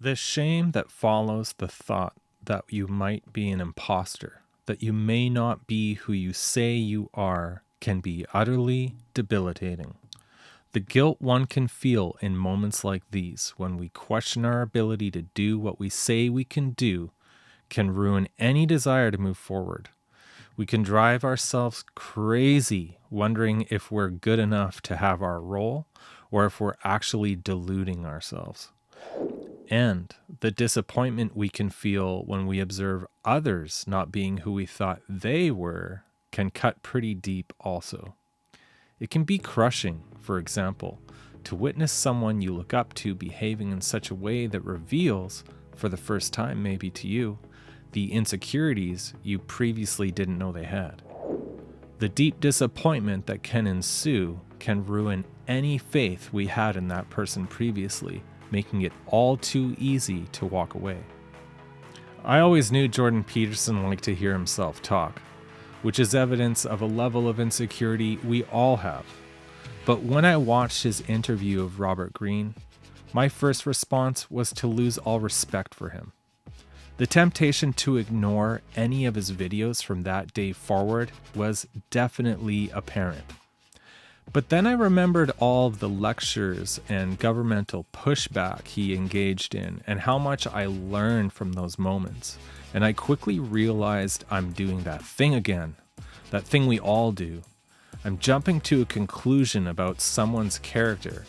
The shame that follows the thought that you might be an imposter, that you may not be who you say you are, can be utterly debilitating. The guilt one can feel in moments like these, when we question our ability to do what we say we can do, can ruin any desire to move forward. We can drive ourselves crazy wondering if we're good enough to have our role or if we're actually deluding ourselves. And the disappointment we can feel when we observe others not being who we thought they were can cut pretty deep also. It can be crushing, for example, to witness someone you look up to behaving in such a way that reveals, for the first time maybe to you, the insecurities you previously didn't know they had. The deep disappointment that can ensue can ruin any faith we had in that person previously, making it all too easy to walk away. I always knew Jordan Peterson liked to hear himself talk, which is evidence of a level of insecurity we all have. But when I watched his interview of Robert Greene, my first response was to lose all respect for him. The temptation to ignore any of his videos from that day forward was definitely apparent. But then I remembered all of the lectures and governmental pushback he engaged in and how much I learned from those moments. And I quickly realized I'm doing that thing again, that thing we all do. I'm jumping to a conclusion about someone's character,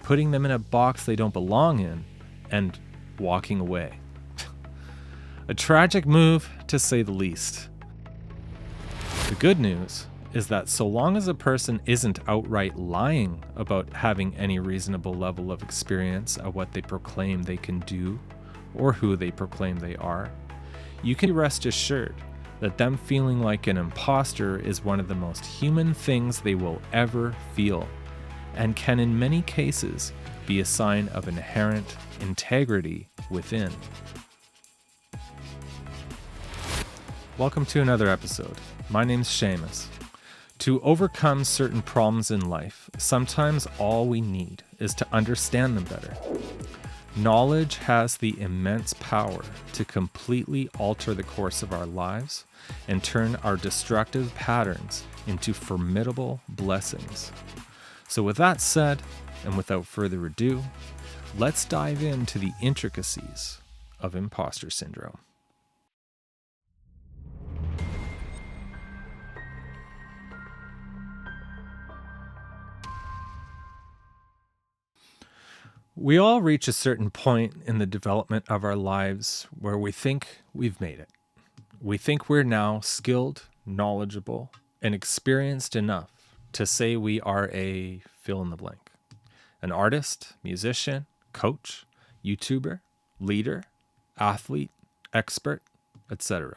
putting them in a box they don't belong in, and walking away. A tragic move, to say the least. The good news is that so long as a person isn't outright lying about having any reasonable level of experience at what they proclaim they can do or who they proclaim they are, you can rest assured that them feeling like an imposter is one of the most human things they will ever feel, and can in many cases be a sign of inherent integrity within. Welcome to another episode. My name's Seamus. To overcome certain problems in life, sometimes all we need is to understand them better. Knowledge has the immense power to completely alter the course of our lives and turn our destructive patterns into formidable blessings. So with that said, and without further ado, let's dive into the intricacies of imposter syndrome. We all reach a certain point in the development of our lives where we think we've made it. We think we're now skilled, knowledgeable, and experienced enough to say we are a fill in the blank. An artist, musician, coach, YouTuber, leader, athlete, expert, etc.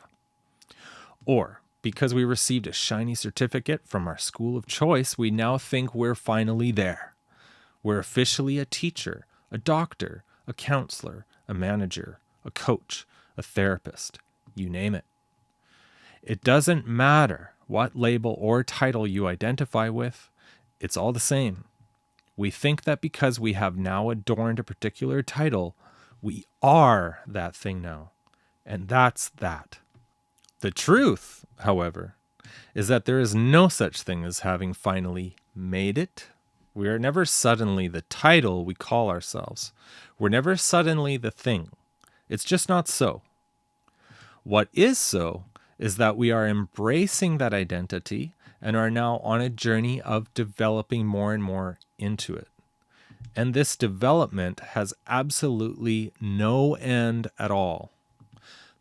Or because we received a shiny certificate from our school of choice, we now think we're finally there. We're officially a teacher, a doctor, a counselor, a manager, a coach, a therapist, you name it. It doesn't matter what label or title you identify with, it's all the same. We think that because we have now adorned a particular title, we are that thing now. And that's that. The truth, however, is that there is no such thing as having finally made it. We are never suddenly the title we call ourselves. We're never suddenly the thing. It's just not so. What is so is that we are embracing that identity and are now on a journey of developing more and more into it. And this development has absolutely no end at all.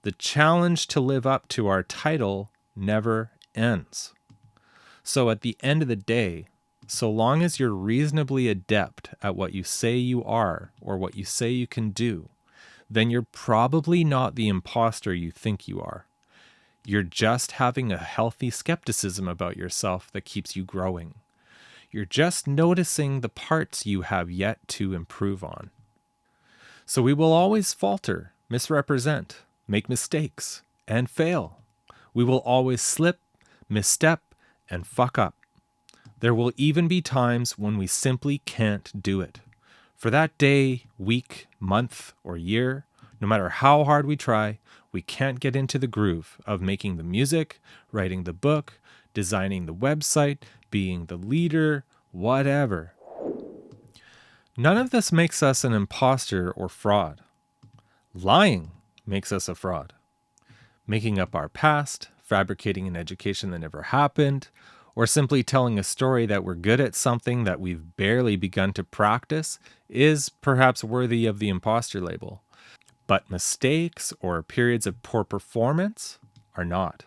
The challenge to live up to our title never ends. So at the end of the day, so long as you're reasonably adept at what you say you are or what you say you can do, then you're probably not the imposter you think you are. You're just having a healthy skepticism about yourself that keeps you growing. You're just noticing the parts you have yet to improve on. So we will always falter, misrepresent, make mistakes, and fail. We will always slip, misstep, and fuck up. There will even be times when we simply can't do it. For that day, week, month, or year, no matter how hard we try, we can't get into the groove of making the music, writing the book, designing the website, being the leader, whatever. None of this makes us an imposter or fraud. Lying makes us a fraud. Making up our past, fabricating an education that never happened, or simply telling a story that we're good at something that we've barely begun to practice is perhaps worthy of the imposter label. But mistakes or periods of poor performance are not.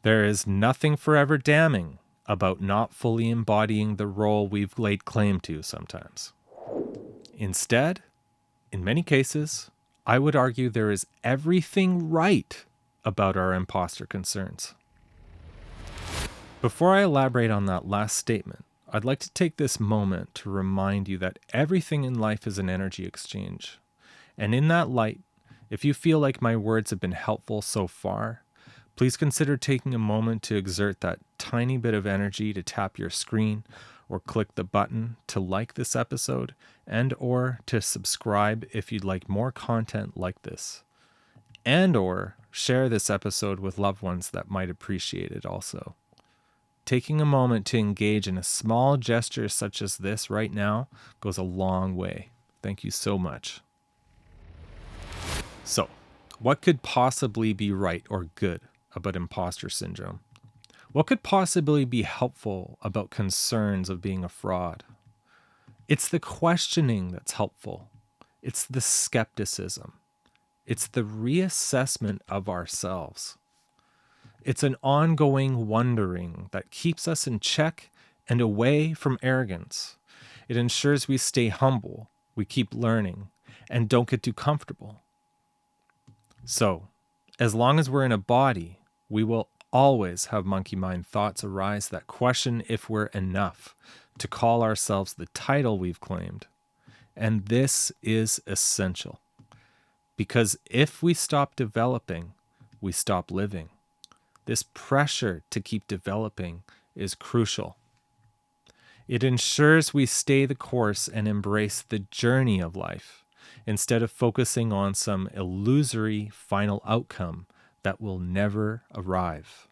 There is nothing forever damning about not fully embodying the role we've laid claim to sometimes. Instead, in many cases, I would argue there is everything right about our imposter concerns. Before I elaborate on that last statement, I'd like to take this moment to remind you that everything in life is an energy exchange. And in that light, if you feel like my words have been helpful so far, please consider taking a moment to exert that tiny bit of energy to tap your screen or click the button to like this episode and or to subscribe if you'd like more content like this. And or share this episode with loved ones that might appreciate it also. Taking a moment to engage in a small gesture such as this right now goes a long way. Thank you so much. So, what could possibly be right or good about imposter syndrome? What could possibly be helpful about concerns of being a fraud? It's the questioning that's helpful. It's the skepticism. It's the reassessment of ourselves. It's an ongoing wondering that keeps us in check and away from arrogance. It ensures we stay humble, we keep learning, and don't get too comfortable. So, as long as we're in a body, we will always have monkey mind thoughts arise that question if we're enough to call ourselves the title we've claimed. And this is essential. Because if we stop developing, we stop living. This pressure to keep developing is crucial. It ensures we stay the course and embrace the journey of life, instead of focusing on some illusory final outcome that will never arrive.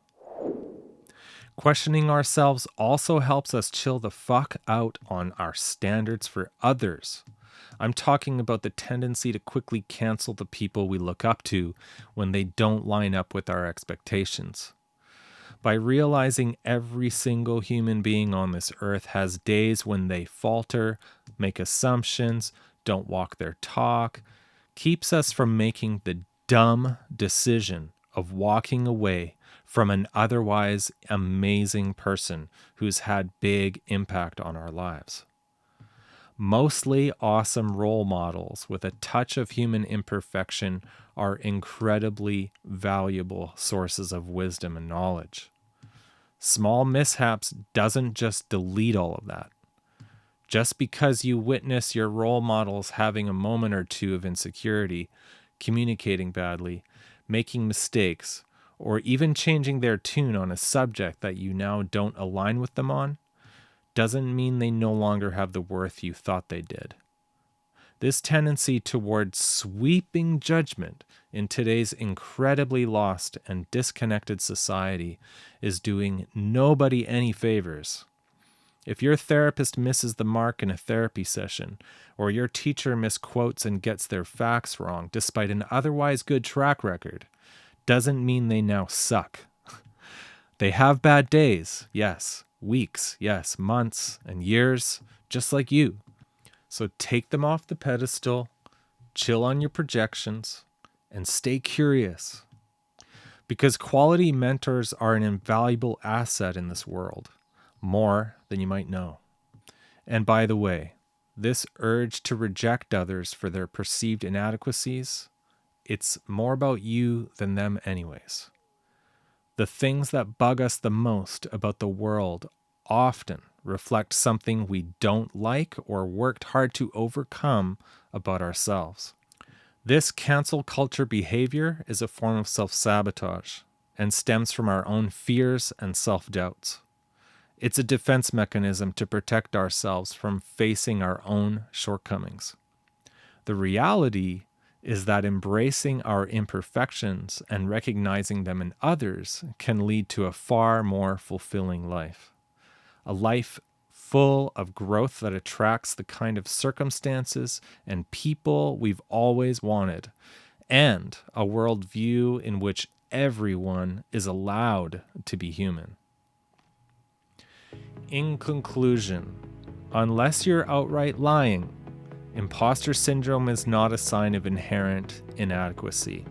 Questioning ourselves also helps us chill the fuck out on our standards for others. I'm talking about the tendency to quickly cancel the people we look up to when they don't line up with our expectations. By realizing every single human being on this earth has days when they falter, make assumptions, don't walk their talk, keeps us from making the dumb decision of walking away from an otherwise amazing person who's had big impact on our lives. Mostly awesome role models with a touch of human imperfection are incredibly valuable sources of wisdom and knowledge. Small mishaps doesn't just delete all of that. Just because you witness your role models having a moment or two of insecurity, communicating badly, making mistakes, or even changing their tune on a subject that you now don't align with them on, doesn't mean they no longer have the worth you thought they did. This tendency towards sweeping judgment in today's incredibly lost and disconnected society is doing nobody any favors. If your therapist misses the mark in a therapy session, or your teacher misquotes and gets their facts wrong despite an otherwise good track record, doesn't mean they now suck. They have bad days, yes, weeks, yes, months, and years, just like you. So take them off the pedestal, chill on your projections, and stay curious. Because quality mentors are an invaluable asset in this world, more than you might know. And by the way, this urge to reject others for their perceived inadequacies, it's more about you than them anyways. The things that bug us the most about the world often reflect something we don't like or worked hard to overcome about ourselves. This cancel culture behavior is a form of self-sabotage and stems from our own fears and self-doubts. It's a defense mechanism to protect ourselves from facing our own shortcomings. The reality is that embracing our imperfections and recognizing them in others can lead to a far more fulfilling life. A life full of growth that attracts the kind of circumstances and people we've always wanted, and a worldview in which everyone is allowed to be human. In conclusion, unless you're outright lying, imposter syndrome is not a sign of inherent inadequacy.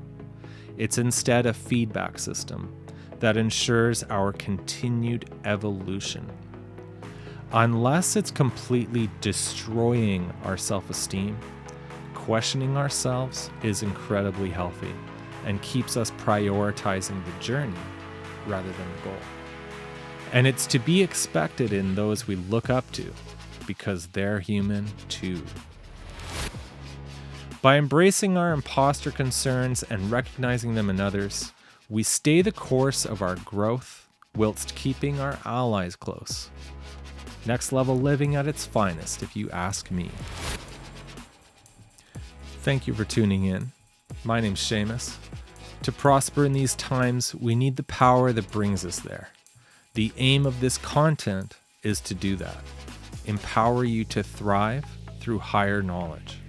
It's instead a feedback system that ensures our continued evolution. Unless it's completely destroying our self-esteem, questioning ourselves is incredibly healthy and keeps us prioritizing the journey rather than the goal. And it's to be expected in those we look up to, because they're human too. By embracing our imposter concerns and recognizing them in others, we stay the course of our growth whilst keeping our allies close. Next level living at its finest, if you ask me. Thank you for tuning in. My name's Seamus. To prosper in these times, we need the power that brings us there. The aim of this content is to do that. Empower you to thrive through higher knowledge.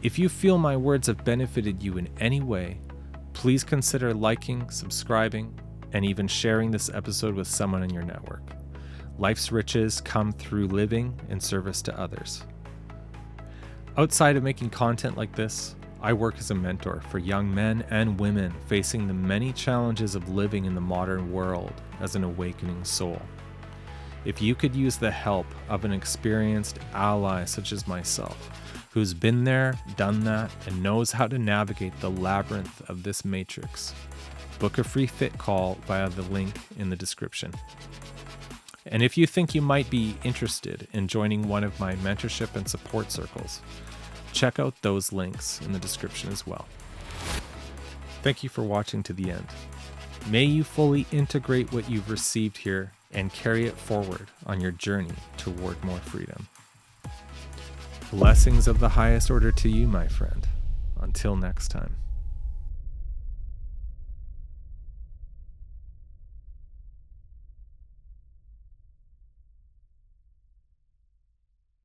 If you feel my words have benefited you in any way, please consider liking, subscribing, and even sharing this episode with someone in your network. Life's riches come through living in service to others. Outside of making content like this, I work as a mentor for young men and women facing the many challenges of living in the modern world as an awakening soul. If you could use the help of an experienced ally such as myself, who's been there, done that, and knows how to navigate the labyrinth of this matrix, book a free fit call via the link in the description. And if you think you might be interested in joining one of my mentorship and support circles, check out those links in the description as well. Thank you for watching to the end. May you fully integrate what you've received here and carry it forward on your journey toward more freedom. Blessings of the highest order to you, my friend. Until next time.